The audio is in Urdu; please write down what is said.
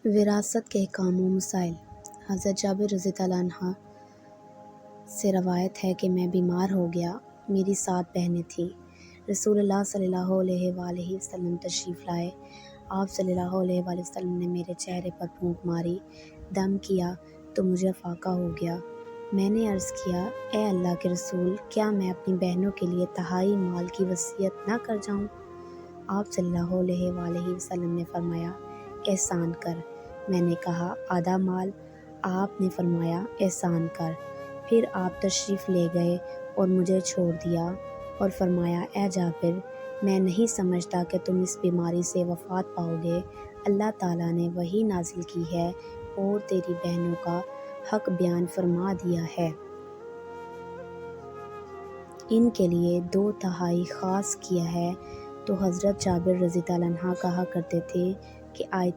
وراثت کے احکام و مسائل۔ حضرت جابر رضی اللہ عنہ سے روایت ہے کہ میں بیمار ہو گیا۔ میری 7 بہنیں تھیں۔ رسول اللہ صلی اللہ علیہ وآلہ وسلم تشریف لائے۔ آپ صلی اللہ علیہ وآلہ وسلم نے میرے چہرے پر پھونک ماری، دم کیا تو مجھے افاقہ ہو گیا۔ میں نے عرض کیا، اے اللہ کے رسول، کیا میں اپنی بہنوں کے لیے تہائی مال کی وصیت نہ کر جاؤں؟ آپ صلی اللہ علیہ وآلہ وسلم نے فرمایا، احسان کر۔ میں نے کہا، آدھا مال؟ آپ نے فرمایا، احسان کر۔ پھر آپ تشریف لے گئے اور مجھے چھوڑ دیا اور فرمایا، اے جابر، میں نہیں سمجھتا کہ تم اس بیماری سے وفات پاؤ گے۔ اللہ تعالیٰ نے وحی نازل کی ہے اور تیری بہنوں کا حق بیان فرما دیا ہے۔ ان کے لیے 2/3 خاص کیا ہے۔ تو حضرت جابر رضی اللہ عنہ کہا کرتے تھے کہ آیت